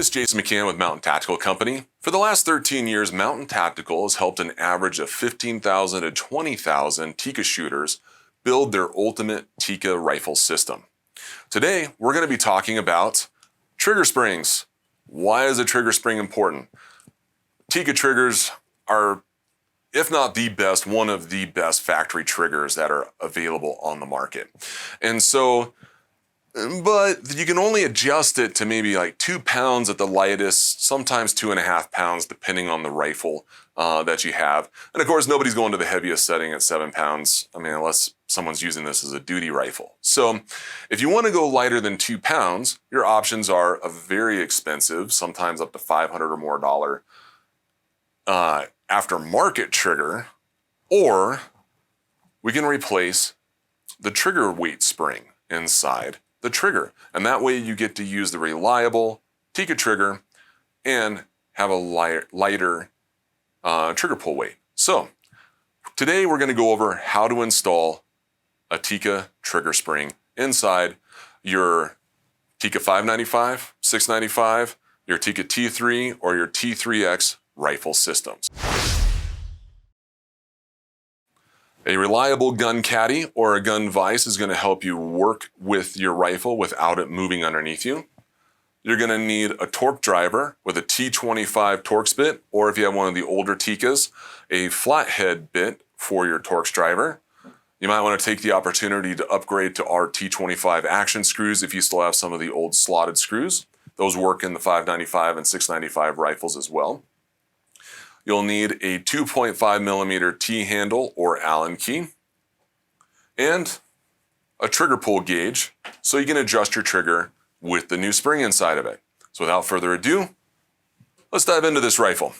This is Jason McCann with Mountain Tactical Company. For the last 13 years, Mountain Tactical has helped an average of 15,000 to 20,000 Tikka shooters build their ultimate Tikka rifle system. Today, we're going to be talking about trigger springs. Why is a trigger spring important? Tikka triggers are, if not the best, one of the best factory triggers that are available on the market. But you can only adjust it to maybe like 2 pounds at the lightest, sometimes 2.5 pounds, depending on the rifle that you have. And of course, nobody's going to the heaviest setting at 7 pounds. I mean, unless someone's using this as a duty rifle. So if you want to go lighter than 2 pounds, your options are a very expensive, sometimes up to $500 or more aftermarket trigger, or we can replace the trigger weight spring inside the trigger. And that way you get to use the reliable Tikka trigger and have a lighter trigger pull weight. So today we're going to go over how to install a Tikka trigger spring inside your Tikka 595, 695, your Tikka T3, or your T3X rifle systems. A reliable gun caddy or a gun vise is going to help you work with your rifle without it moving underneath you. You're going to need a torque driver with a T25 Torx bit, or if you have one of the older Tikkas, a flathead bit for your Torx driver. You might want to take the opportunity to upgrade to our T25 action screws if you still have some of the old slotted screws. Those work in the 595 and 695 rifles as well. You'll need a 2.5 millimeter T-handle or Allen key and a trigger pull gauge so you can adjust your trigger with the new spring inside of it. So without further ado, let's dive into this rifle.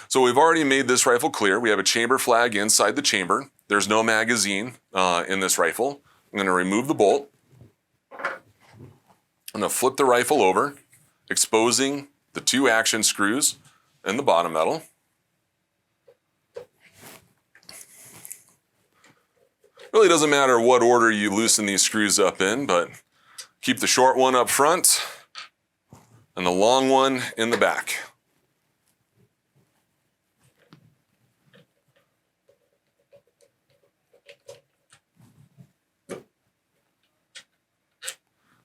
So we've already made this rifle clear. We have a chamber flag inside the chamber. There's no magazine in this rifle. I'm going to remove the bolt. I'm going to flip the rifle over, exposing the 2 action screws and the bottom metal. Really doesn't matter what order you loosen these screws up in, but keep the short one up front and the long one in the back.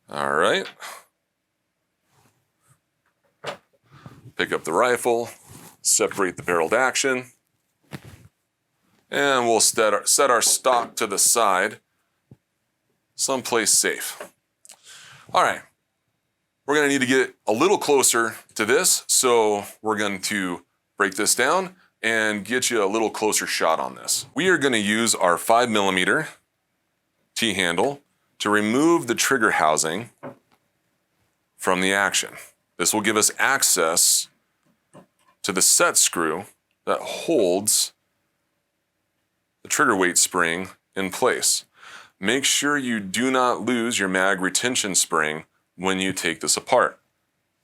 All right. Pick up the rifle, separate the barreled action. And we'll set our stock to the side, someplace safe. All right, we're going to need to get a little closer to this, so we're going to break this down and get you a little closer shot on this. We are going to use our 5 millimeter T-handle to remove the trigger housing from the action. This will give us access to the set screw that holds the trigger weight spring in place. Make sure you do not lose your mag retention spring when you take this apart.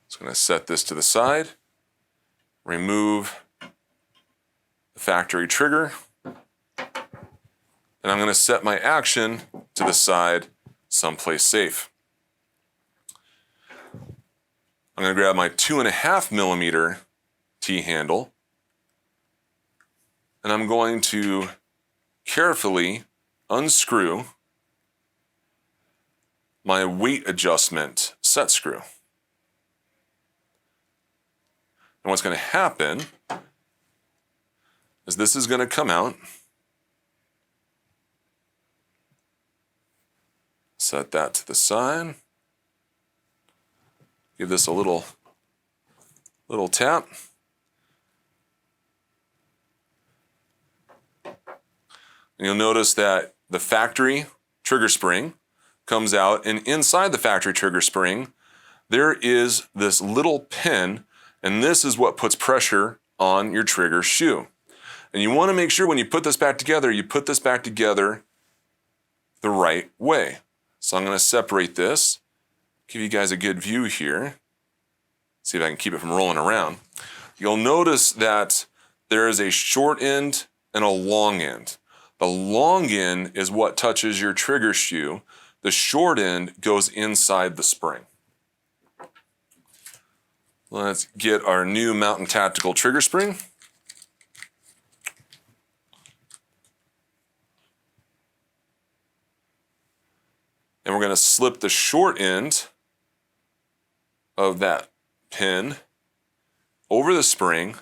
So I'm going to set this to the side, remove the factory trigger, and I'm going to set my action to the side someplace safe. I'm going to grab my 2.5 millimeter T-handle, and I'm going to carefully unscrew my weight adjustment set screw. And what's going to happen is this is going to come out. Set that to the side. Give this a little tap. And you'll notice that the factory trigger spring comes out, and inside the factory trigger spring, there is this little pin, and this is what puts pressure on your trigger shoe. And you want to make sure when you put this back together, you put this back together the right way. So I'm going to separate this, give you guys a good view here. See if I can keep it from rolling around. You'll notice that there is a short end and a long end. The long end is what touches your trigger shoe. The short end goes inside the spring. Let's get our new Mountain Tactical Trigger Spring. And we're going to slip the short end of that pin over the spring.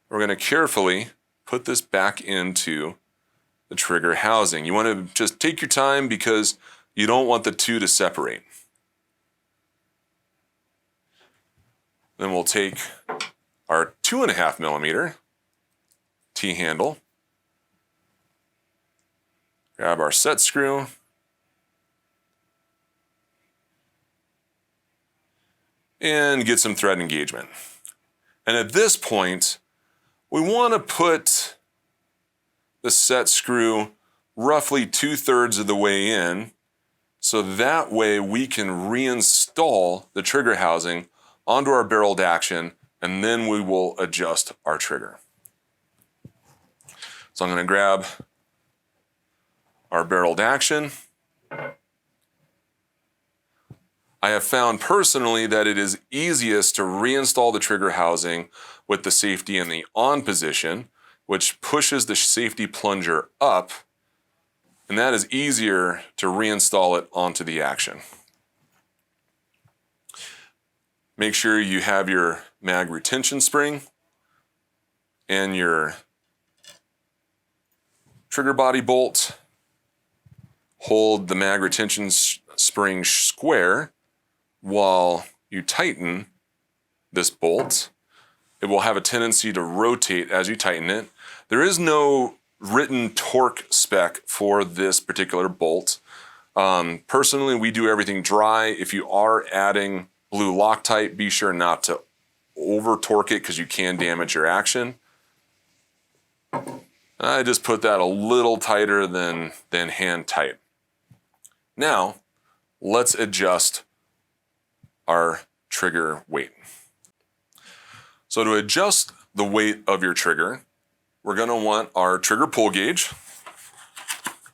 We're going to carefully put this back into the trigger housing. You want to just take your time because you don't want the two to separate. Then we'll take our 2.5 millimeter T-handle, grab our set screw, and get some thread engagement. And at this point, we want to put the set screw roughly 2/3 of the way in, so that way we can reinstall the trigger housing onto our barreled action, and then we will adjust our trigger. So I'm going to grab our barreled action. I have found personally that it is easiest to reinstall the trigger housing with the safety in the on position, which pushes the safety plunger up, and that is easier to reinstall it onto the action. Make sure you have your mag retention spring and your trigger body bolt. Hold the mag retention spring square while you tighten this bolt. It will have a tendency to rotate as you tighten it. There is no written torque spec for this particular bolt. Personally, we do everything dry. If you are adding blue Loctite, be sure not to over torque it because you can damage your action. I just put that a little tighter than hand tight. Now, let's adjust our trigger weight. So to adjust the weight of your trigger, we're going to want our trigger pull gauge.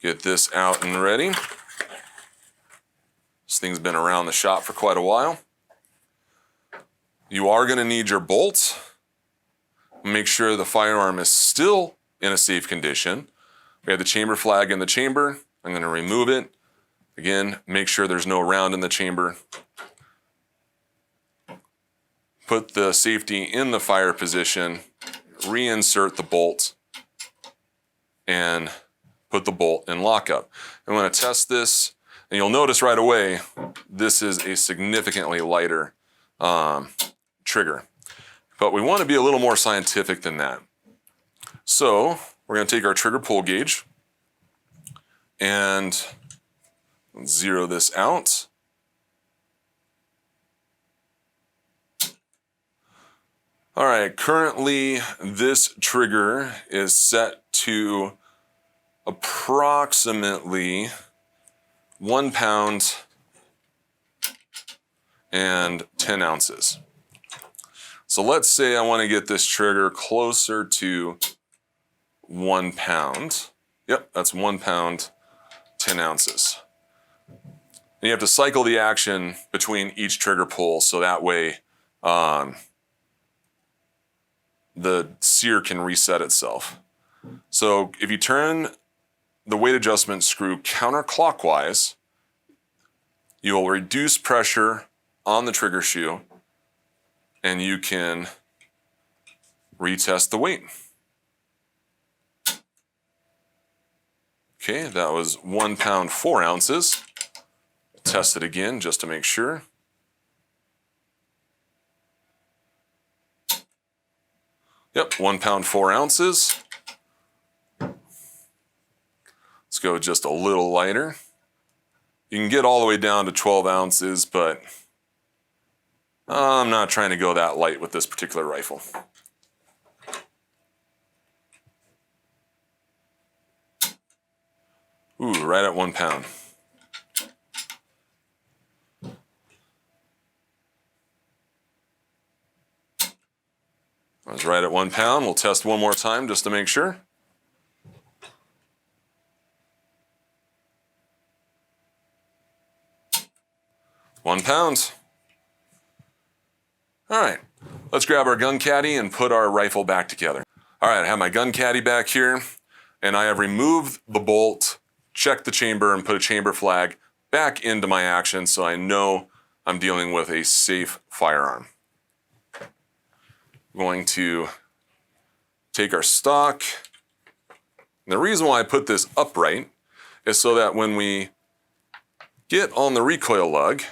Get this out and ready. This thing's been around the shop for quite a while. You are going to need your bolts. Make sure the firearm is still in a safe condition. We have the chamber flag in the chamber. I'm going to remove it. Again, make sure there's no round in the chamber. Put the safety in the fire position, reinsert the bolt, and put the bolt in lockup. I'm going to test this, and you'll notice right away this is a significantly lighter trigger. But we want to be a little more scientific than that. So we're going to take our trigger pull gauge and zero this out. All right, currently this trigger is set to approximately 1 pound and 10 ounces. So let's say I want to get this trigger closer to 1 pound. Yep, that's 1 pound, 10 ounces. And you have to cycle the action between each trigger pull so that way the sear can reset itself. So if you turn the weight adjustment screw counterclockwise, you will reduce pressure on the trigger shoe and you can retest the weight. Okay, that was 1 pound, 4 ounces. Test it again just to make sure. Yep, 1 pound, 4 ounces. Let's go just a little lighter. You can get all the way down to 12 ounces, but I'm not trying to go that light with this particular rifle. Ooh, right at 1 pound. I was right at 1 pound. We'll test one more time just to make sure. £1. All right, Let's grab our gun caddy and put our rifle back together. All right, I have my gun caddy back here, and I have removed the bolt, checked the chamber, and put a chamber flag back into my action so I know I'm dealing with a safe firearm. I'm going to take our stock. And the reason why I put this upright is so that when we get on the recoil lug,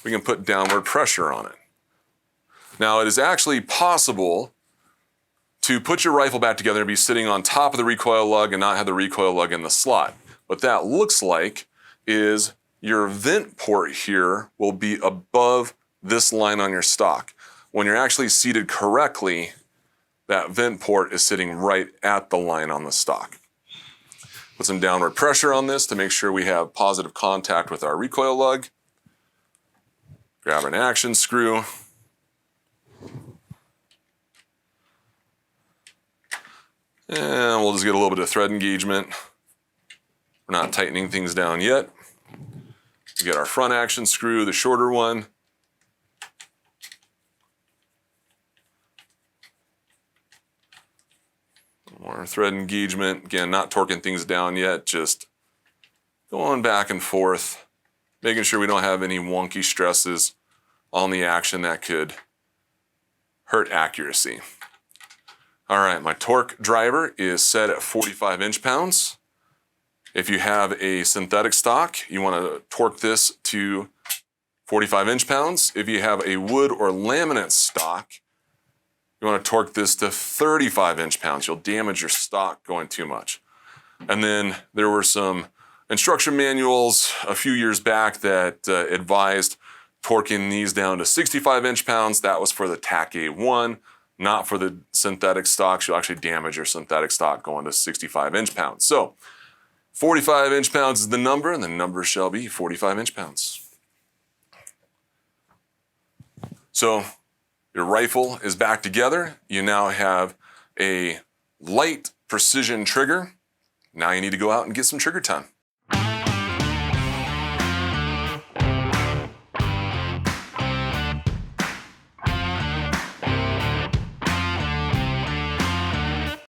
we can put downward pressure on it. Now, it is actually possible to put your rifle back together and be sitting on top of the recoil lug and not have the recoil lug in the slot. What that looks like is your vent port here will be above this line on your stock. When you're actually seated correctly, that vent port is sitting right at the line on the stock. Put some downward pressure on this to make sure we have positive contact with our recoil lug. Grab an action screw. And we'll just get a little bit of thread engagement. We're not tightening things down yet. We get our front action screw, the shorter one. More thread engagement. Again, not torquing things down yet, just going back and forth, making sure we don't have any wonky stresses on the action that could hurt accuracy. All right, my torque driver is set at 45 inch-pounds. If you have a synthetic stock, you want to torque this to 45 inch-pounds. If you have a wood or laminate stock, you want to torque this to 35 inch-pounds. You'll damage your stock going too much. And then there were some instruction manuals a few years back that advised torquing these down to 65 inch-pounds. That was for the TAC A1, not for the synthetic stocks. You'll actually damage your synthetic stock going to 65 inch-pounds. So 45 inch-pounds is the number, and the number shall be 45 inch-pounds. So your rifle is back together. You now have a light precision trigger. Now you need to go out and get some trigger time.